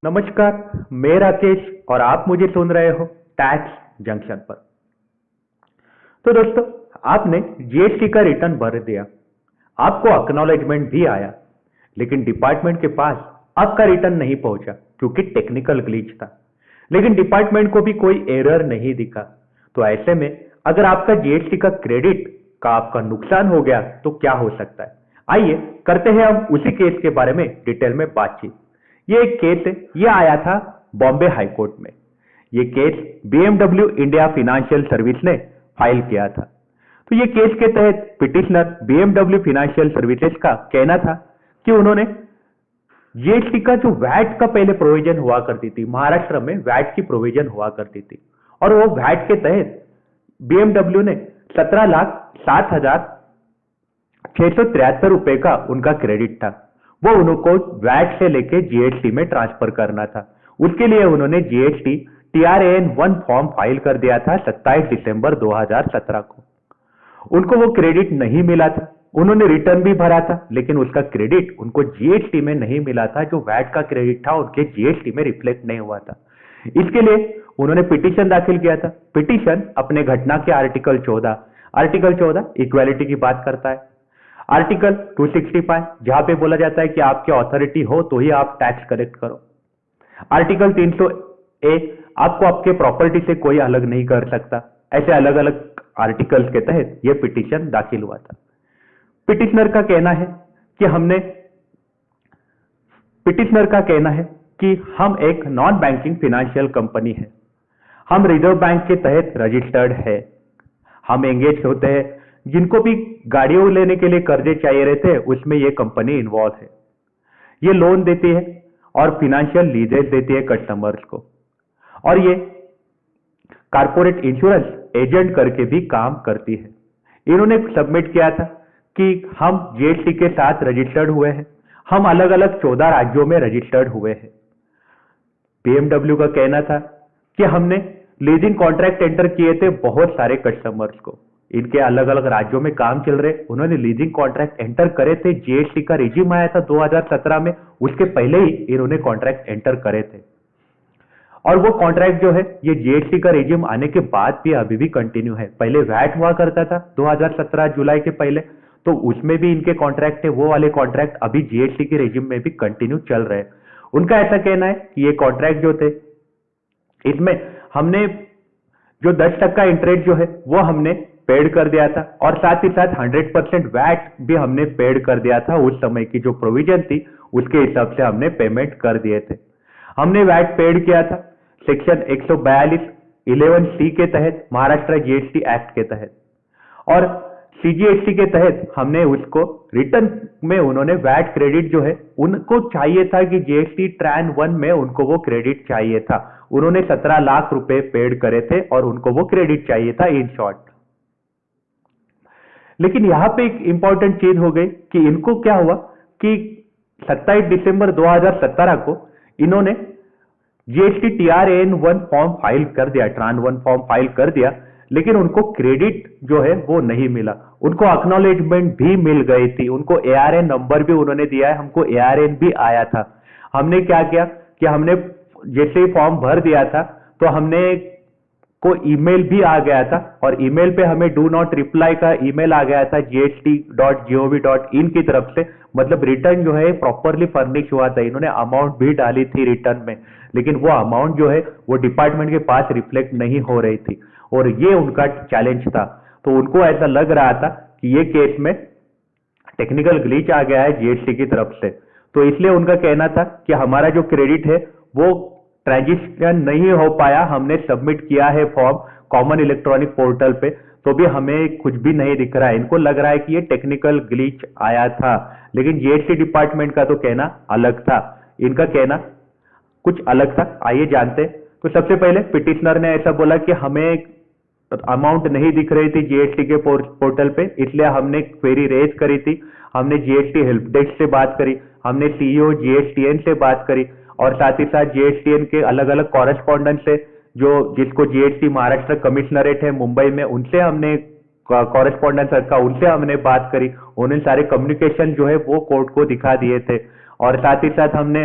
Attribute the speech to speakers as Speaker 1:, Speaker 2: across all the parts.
Speaker 1: नमस्कार, मैं राकेश और आप मुझे सुन रहे हो टैक्स जंक्शन पर। तो दोस्तों, आपने जीएसटी का रिटर्न भर दिया, आपको अक्नॉलेजमेंट भी आया, लेकिन डिपार्टमेंट के पास आपका रिटर्न नहीं पहुंचा क्योंकि टेक्निकल ग्लिच था। लेकिन डिपार्टमेंट को भी कोई एरर नहीं दिखा। तो ऐसे में अगर आपका जीएसटी का क्रेडिट का आपका नुकसान हो गया तो क्या हो सकता है? आइए करते हैं हम उसी केस के बारे में डिटेल में बातचीत। ये एक केस है, ये आया था बॉम्बे हाई कोर्ट में। ये case BMW India financial service ने फाइल किया था। तो ये केस के तहत पिटिशनर बीएमडब्ल्यू फाइनेंशियल सर्विसेज का कहना था कि उन्होंने जीएसटी का जो वैट का पहले प्रोविजन हुआ करती थी, महाराष्ट्र में वैट की प्रोविजन हुआ करती थी, और वो वैट के तहत बीएमडब्ल्यू ने 17,07,673 रुपए का उनका क्रेडिट था। वो उनको वैट से लेके जीएसटी में ट्रांसफर करना था। उसके लिए उन्होंने जीएसटी TRAN 1 फॉर्म फाइल कर दिया था 27 दिसंबर 2017 को। उनको वो क्रेडिट नहीं मिला था। उन्होंने रिटर्न भी भरा था, लेकिन उसका क्रेडिट उनको जीएसटी में नहीं मिला था। जो वैट का क्रेडिट था उनके जीएसटी में रिफ्लेक्ट नहीं हुआ था। इसके लिए उन्होंने पिटीशन दाखिल किया था। पिटीशन अपने घटना के आर्टिकल 14 इक्वालिटी की बात करता है। आर्टिकल 265 जहां पे बोला जाता है कि आपके अथॉरिटी हो तो ही आप टैक्स कलेक्ट करो। आर्टिकल 300A आपको आपके प्रॉपर्टी से कोई अलग नहीं कर सकता। ऐसे अलग अलग आर्टिकल्स के तहत यह पिटीशन दाखिल हुआ था। पिटिशनर का कहना है कि हम एक नॉन बैंकिंग फाइनेंशियल कंपनी है, हम रिजर्व बैंक के तहत रजिस्टर्ड है, हम एंगेज होते हैं, जिनको भी गाड़ियों लेने के लिए कर्जे चाहिए रहते हैं उसमें ये कंपनी इन्वॉल्व है। ये लोन देती है और फाइनेंशियल लीजेस देती है कस्टमर्स को, और ये कारपोरेट इंश्योरेंस एजेंट करके भी काम करती है। इन्होंने सबमिट किया था कि हम जीएसटी के साथ रजिस्टर्ड हुए हैं, हम अलग अलग 14 राज्यों में रजिस्टर्ड हुए हैं। बीएमडब्ल्यू का कहना था कि हमने लीजिंग कॉन्ट्रैक्ट एंटर किए थे बहुत सारे कस्टमर्स को, इनके अलग अलग राज्यों में काम चल रहे, उन्होंने लीजिंग कॉन्ट्रैक्ट एंटर करे थे। जीएसटी का रिजिम आया था 2017 में, उसके पहले ही इन्होंने कॉन्ट्रैक्ट एंटर करे थे। और वो कॉन्ट्रैक्ट जो है ये जीएसटी का रिजिम आने के बाद भी अभी भी कंटिन्यू है। पहले वैट हुआ करता था 2017 जुलाई के पहले, तो उसमें भी इनके कॉन्ट्रैक्ट है, वो वाले कॉन्ट्रैक्ट अभी जीएसटी के रिजिम में भी कंटिन्यू चल रहे हैं। उनका ऐसा कहना है कि ये कॉन्ट्रैक्ट जो थे इसमें हमने जो 10% इंटरेस्ट जो है वो हमने पेड कर दिया था, और साथ ही साथ 100% वैट भी हमने पेड कर दिया था। उस समय की जो प्रोविजन थी उसके हिसाब से हमने पेमेंट कर दिए थे। हमने वैट पेड किया था सेक्शन 142(11)(c) के तहत, महाराष्ट्र जीएसटी एक्ट के तहत, और सीजीएसटी के तहत हमने उसको रिटर्न में उन्होंने वैट क्रेडिट जो है उनको चाहिए था कि जीएसटी ट्रान 1 में उनको वो क्रेडिट चाहिए था। उन्होंने 17 लाख रुपए पेड करे थे और उनको वो क्रेडिट चाहिए था इन शॉर्ट। लेकिन यहां पे एक इंपॉर्टेंट चीज हो गई कि इनको क्या हुआ कि 27 दिसंबर 2017 को इन्होंने जीएसटी TRAN 1 फॉर्म फाइल कर दिया, ट्रान 1 फॉर्म फाइल कर दिया, लेकिन उनको क्रेडिट जो है वो नहीं मिला। उनको एक्नॉलेजमेंट भी मिल गई थी, उनको ARN नंबर भी उन्होंने दिया है, हमको ARN भी आया था। हमने क्या किया कि हमने जैसे ही फॉर्म भर दिया था तो हमने को ईमेल भी आ गया था, और ईमेल पे हमें डू नॉट रिप्लाई का ईमेल आ गया था gst.gov.in की तरफ से। मतलब रिटर्न जो है प्रॉपरली फर्निश हुआ था, इन्होंने अमाउंट भी डाली थी रिटर्न में, लेकिन वो अमाउंट जो है वो डिपार्टमेंट के पास रिफ्लेक्ट नहीं हो रही थी, और ये उनका चैलेंज था। तो उनको ऐसा लग रहा था कि ये केस में टेक्निकल ग्लिच आ गया है जीएसटी की तरफ से। तो इसलिए उनका कहना था कि हमारा जो क्रेडिट है वो ट्रांजिशन नहीं हो पाया, हमने सबमिट किया है फॉर्म कॉमन इलेक्ट्रॉनिक पोर्टल पे, तो भी हमें कुछ भी नहीं दिख रहा है। इनको लग रहा है कि ये टेक्निकल ग्लिच आया था, लेकिन जीएसटी डिपार्टमेंट का तो कहना अलग था, इनका कहना कुछ अलग था। आइए जानते। तो सबसे पहले पिटिशनर ने ऐसा बोला कि हमें अमाउंट नहीं दिख रही थी जीएसटी के पोर्टल पे, इसलिए हमने क्वेरी रेज करी थी, हमने जीएसटी हेल्प डेस्क से बात करी, हमने सीईओ जीएसटीएन से बात करी, और साथ ही साथ जीएसटीएन के अलग अलग कॉरेस्पॉन्डेंट से जो जिसको जीएसटी महाराष्ट्र कमिश्नरेट है मुंबई में, उनसे हमने कॉरेस्पॉन्डेंस रखा, उनसे हमने बात करी, उन्हें सारे कम्युनिकेशन जो है वो कोर्ट को दिखा दिए थे। और साथ ही साथ हमने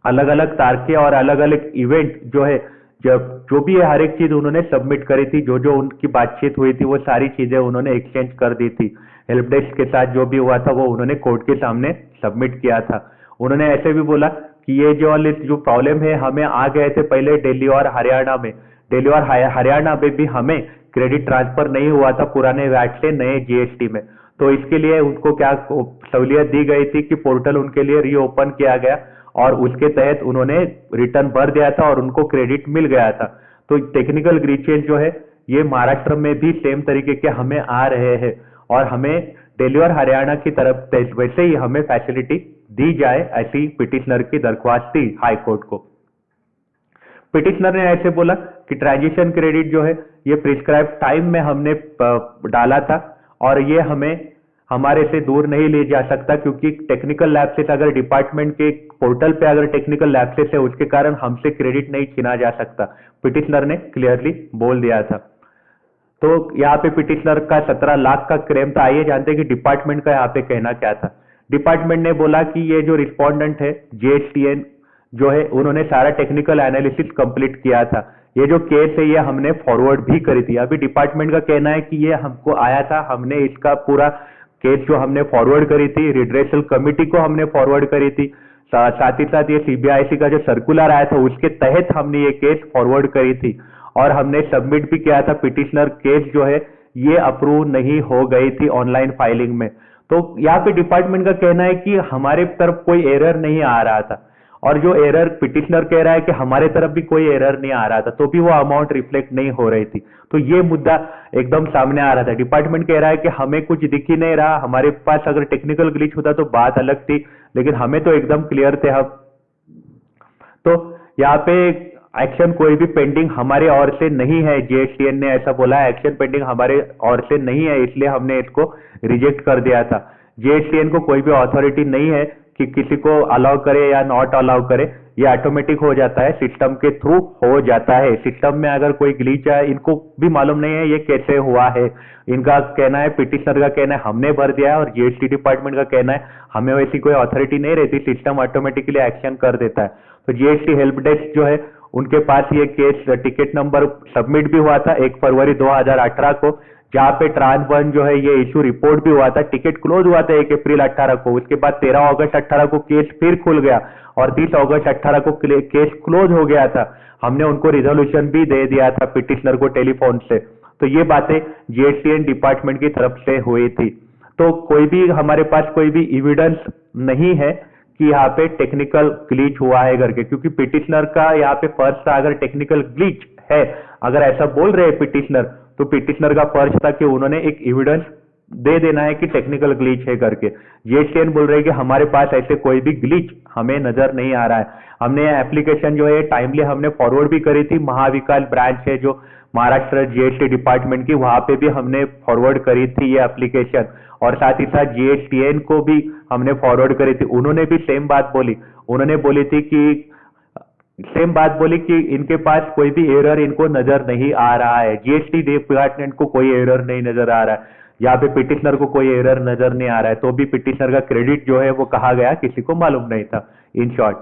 Speaker 1: अलग अलग तारीखें और अलग अलग इवेंट जो है, जब जो भी है हर एक चीज उन्होंने सबमिट करी थी, जो जो उनकी बातचीत हुई थी वो सारी चीजें उन्होंने एक्सचेंज कर दी थी। हेल्प डेस्क के साथ जो भी हुआ था वो उन्होंने कोर्ट के सामने सबमिट किया था। उन्होंने ऐसे भी बोला कि ये जो वाले जो प्रॉब्लम है हमें आ गए थे पहले दिल्ली और हरियाणा में, दिल्ली और हरियाणा में भी हमें क्रेडिट ट्रांसफर नहीं हुआ था पुराने वैट से नए जीएसटी में। तो इसके लिए उनको क्या सहूलियत दी गई थी कि पोर्टल उनके लिए रीओपन किया गया और उसके तहत उन्होंने रिटर्न भर दिया था और उनको क्रेडिट मिल गया था। तो टेक्निकल ग्लिचेस जो है ये महाराष्ट्र में भी सेम तरीके के हमें आ रहे हैं और हमें दिल्ली और हरियाणा की तरफ वैसे ही हमें फैसिलिटी दी जाए, ऐसी पिटिशनर की दरख्वास्त थी हाई कोर्ट को। पिटिशनर ने ऐसे बोला कि ट्रांजिशन क्रेडिट जो है ये प्रिस्क्राइब टाइम में हमने डाला था और ये हमें हमारे से दूर नहीं ले जा सकता, क्योंकि टेक्निकल लैप्सेस अगर डिपार्टमेंट के पोर्टल पे अगर टेक्निकल लैप्सेस है उसके कारण हमसे क्रेडिट नहीं छीना जा सकता, पिटिशनर ने क्लियरली बोल दिया था। तो यहाँ पे पिटिशनर का 17 लाख का क्लेम था। आइए जानते हैं कि डिपार्टमेंट का यहाँ पे कहना क्या था। डिपार्टमेंट ने बोला कि ये जो रिस्पोंडेंट है जेएसटीएन जो है उन्होंने सारा टेक्निकल एनालिसिस कंप्लीट किया था। ये जो केस है ये हमने फॉरवर्ड भी करी थी। अभी डिपार्टमेंट का कहना है कि ये हमको आया था, हमने इसका पूरा केस जो हमने फॉरवर्ड करी थी रिड्रेसल कमिटी को हमने फॉरवर्ड करी थी, साथ ही साथ ये सीबीआईसी का जो सर्कुलर आया था उसके तहत हमने ये केस फॉरवर्ड करी थी और हमने सबमिट भी किया था। पिटिशनर केस जो है ये अप्रूव नहीं हो गई थी ऑनलाइन फाइलिंग में। तो यहाँ पे डिपार्टमेंट का कहना है कि हमारे तरफ कोई एरर नहीं आ रहा था और जो एरर पिटिशनर कह रहा है कि हमारे तरफ भी कोई एरर नहीं आ रहा था, तो भी वो अमाउंट रिफ्लेक्ट नहीं हो रही थी। तो ये मुद्दा एकदम सामने आ रहा था। डिपार्टमेंट कह रहा है कि हमें कुछ दिख ही नहीं रहा, हमारे पास अगर टेक्निकल ग्लिच होता तो बात अलग थी, लेकिन हमें तो एकदम क्लियर थे हम। तो यहाँ पे एक्शन कोई भी पेंडिंग हमारे ओर से नहीं है, जेएसटीएन ने ऐसा बोला है, एक्शन पेंडिंग हमारे ओर से नहीं है, इसलिए हमने इसको रिजेक्ट कर दिया था। जेएसटीएन को कोई भी अथॉरिटी नहीं है कि किसी को अलाउ करे या नॉट अलाउ करे, ये ऑटोमेटिक हो जाता है, सिस्टम के थ्रू हो जाता है। सिस्टम में अगर कोई ग्लिच है इनको भी मालूम नहीं है ये कैसे हुआ है। इनका कहना है, पिटिशनर का कहना है हमने भर दिया है और जीएसटी डिपार्टमेंट का कहना है हमें वैसी कोई अथॉरिटी नहीं रहती, सिस्टम ऑटोमेटिकली एक्शन कर देता है। तो जीएसटी हेल्प डेस्क जो है उनके पास ये केस टिकट नंबर सबमिट भी हुआ था 1 फरवरी 2018 को, जहां पे ट्रांस 1 जो है ये इशू रिपोर्ट भी हुआ था। टिकट क्लोज हुआ था 1 अप्रैल 18 को, उसके बाद 13 अगस्त 18 को केस फिर खुल गया और 30 अगस्त 18 को केस क्लोज हो गया था। हमने उनको रिजोल्यूशन भी दे दिया था पिटिशनर को टेलीफोन से। तो ये बातें जीएसटीएन डिपार्टमेंट की तरफ से हुई थी। तो कोई भी हमारे पास कोई भी एविडेंस नहीं है कि यहाँ पे टेक्निकल ग्लिच हुआ है करके, क्योंकि पिटिशनर का यहाँ पे फर्ज था अगर टेक्निकल ग्लिच है, अगर ऐसा बोल रहे हैं पिटिशनर, तो पिटिशनर का फर्ज था कि उन्होंने एक एविडेंस दे देना है कि टेक्निकल ग्लिच है करके। जेएसटीएन बोल रहे हैं कि हमारे पास ऐसे कोई भी ग्लिच हमें नजर नहीं आ रहा है। हमने एप्लीकेशन जो है टाइमली हमने फॉरवर्ड भी करी थी, महाविकास ब्रांच है जो महाराष्ट्र जीएसटी डिपार्टमेंट की, वहां पे भी हमने फॉरवर्ड करी थी ये एप्लीकेशन और साथ ही साथ जीएसटीएन को भी हमने फॉरवर्ड करी थी। उन्होंने भी सेम बात बोली, उन्होंने बोली थी कि सेम बात बोली कि इनके पास कोई भी एरर इनको नजर नहीं आ रहा है, जीएसटी डिपार्टमेंट को कोई एरर नहीं नजर आ रहा है, यहाँ पे पिटिशनर को कोई एरर नजर नहीं आ रहा है। तो भी पिटिशनर का क्रेडिट जो है वो कहा गया किसी को मालूम नहीं था इन शॉर्ट।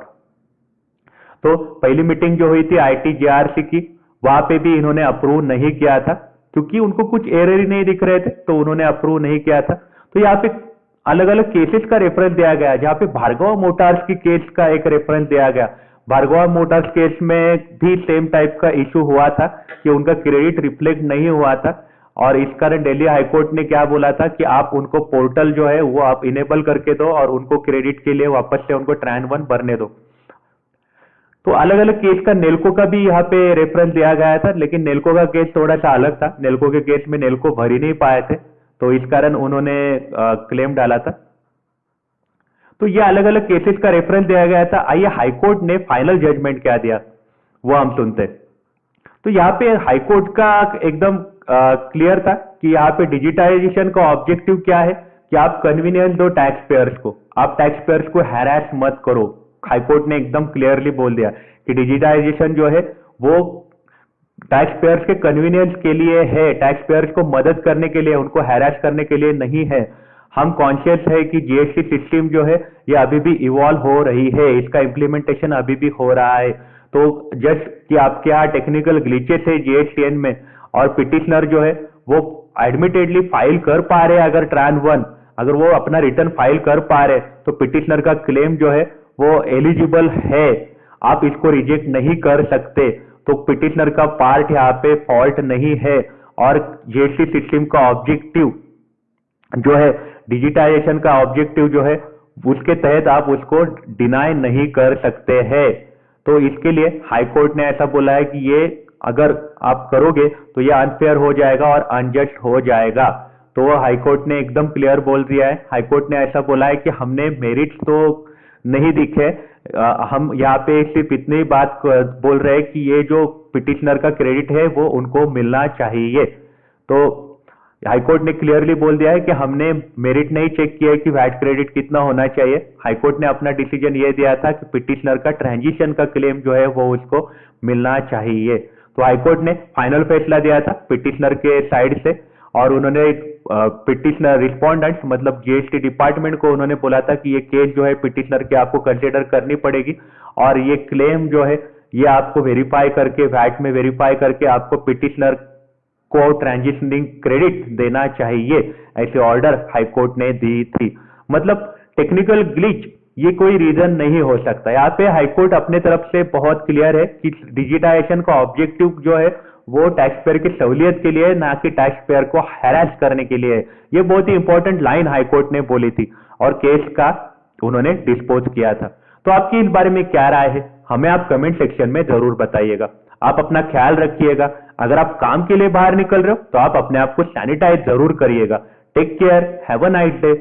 Speaker 1: तो पहली मीटिंग जो हुई थी आईटीजेआरसी की, वहां पे भी इन्होंने अप्रूव नहीं किया था क्योंकि उनको कुछ एरर ही नहीं दिख रहे थे, तो उन्होंने अप्रूव नहीं किया था। तो यहाँ पे अलग अलग केसेस का रेफरेंस दिया गया, जहाँ पे भार्गव मोटार्स की केस का एक रेफरेंस दिया गया। भार्गव मोटार्स केस में भी सेम टाइप का इशू हुआ था कि उनका क्रेडिट रिफ्लेक्ट नहीं हुआ था और इस कारण दिल्ली हाईकोर्ट ने क्या बोला था कि आप उनको पोर्टल जो है वो आप इनेबल करके दो और उनको क्रेडिट के लिए वापस से उनको ट्रांस 1 भरने दो। तो अलग अलग केस का नेल्को का भी यहाँ पे रेफरेंस दिया गया था, लेकिन नेल्को का केस थोड़ा सा अलग था। नेल्को के केस में नेल्को भर ही नहीं पाए थे, तो इस कारण उन्होंने क्लेम डाला था। तो ये अलग अलग केसेस का रेफरेंस दिया गया था। आइए हाईकोर्ट ने फाइनल जजमेंट क्या दिया वो हम सुनते। तो यहाँ पे हाईकोर्ट का एकदम क्लियर था कि यहाँ पे डिजिटाइजेशन का ऑब्जेक्टिव क्या है कि आप कन्वीनियंस दो टैक्स पेयर्स को, आप टैक्स पेयर्स को हैरास मत करो। हाईकोर्ट ने एकदम क्लियरली बोल दिया कि डिजिटाइजेशन जो है वो टैक्स पेयर्स के कन्वीनियंस के लिए है, टैक्स पेयर्स को मदद करने के लिए, उनको हैरास करने के लिए नहीं है। हम कॉन्शियस है कि जीएसटी सिस्टम जो है ये अभी भी इवॉल्व हो रही है, इसका इम्प्लीमेंटेशन अभी भी हो रहा है। तो जस्ट कि आपके यहाँ टेक्निकल ग्लिचेस है जीएसटीएन में, और पिटिशनर जो है वो एडमिटेडली फाइल कर पा रहे हैं, अगर ट्रांस 1 अगर वो अपना रिटर्न फाइल कर पा रहे तो पिटिशनर का क्लेम जो है वो एलिजिबल है, आप इसको रिजेक्ट नहीं कर सकते। तो पिटिशनर का पार्ट यहाँ पे फॉल्ट नहीं है, और जीएसटी सिस्टम का ऑब्जेक्टिव जो है, डिजिटाइजेशन का ऑब्जेक्टिव जो है, उसके तहत आप उसको डिनाई नहीं कर सकते हैं। तो इसके लिए हाई कोर्ट ने ऐसा बोला है कि ये अगर आप करोगे तो ये अनफेयर हो जाएगा और अनजस्ट हो जाएगा। तो हाई कोर्ट ने एकदम क्लियर बोल दिया है। हाई कोर्ट ने ऐसा बोला है कि हमने मेरिट्स तो नहीं दिखे, हम यहाँ पे सिर्फ इतनी बात बोल रहे हैं कि ये जो पिटिशनर का क्रेडिट है वो उनको मिलना चाहिए। तो हाईकोर्ट ने क्लियरली बोल दिया है कि हमने मेरिट नहीं चेक किया है कि वैट क्रेडिट कितना होना चाहिए। हाईकोर्ट ने अपना डिसीजन ये दिया था कि पिटिशनर का ट्रांजिशन का क्लेम जो है वो उसको मिलना चाहिए। तो हाईकोर्ट ने फाइनल फैसला दिया था पिटिशनर के साइड से, और उन्होंने पिटिशनर रिस्पोंडेंट मतलब जीएसटी डिपार्टमेंट को उन्होंने बोला था कि ये केस जो है पिटिशनर की आपको कंसिडर करनी पड़ेगी, और ये क्लेम जो है ये आपको वेरीफाई करके, वैट में वेरीफाई करके आपको पिटिशनर को ट्रांजिशनिंग क्रेडिट देना चाहिए, ऐसे ऑर्डर हाईकोर्ट ने दी थी। मतलब टेक्निकल ग्लिच ये कोई रीजन नहीं हो सकता। यहाँ पे हाईकोर्ट अपने तरफ से बहुत क्लियर है कि डिजिटाइजेशन का ऑब्जेक्टिव जो है वो टैक्स पेयर की सहूलियत के लिए, ना कि टैक्स पेयर को हैरेस करने के लिए है। ये बहुत ही इंपॉर्टेंट लाइन हाईकोर्ट ने बोली थी, और केस का उन्होंने डिस्पोज किया था। तो आपकी इस बारे में क्या राय है, हमें आप कमेंट सेक्शन में जरूर बताइएगा। आप अपना ख्याल रखिएगा। अगर आप काम के लिए बाहर निकल रहे हो तो आप अपने आप को सैनिटाइज जरूर करिएगा। Take care, have a nice day.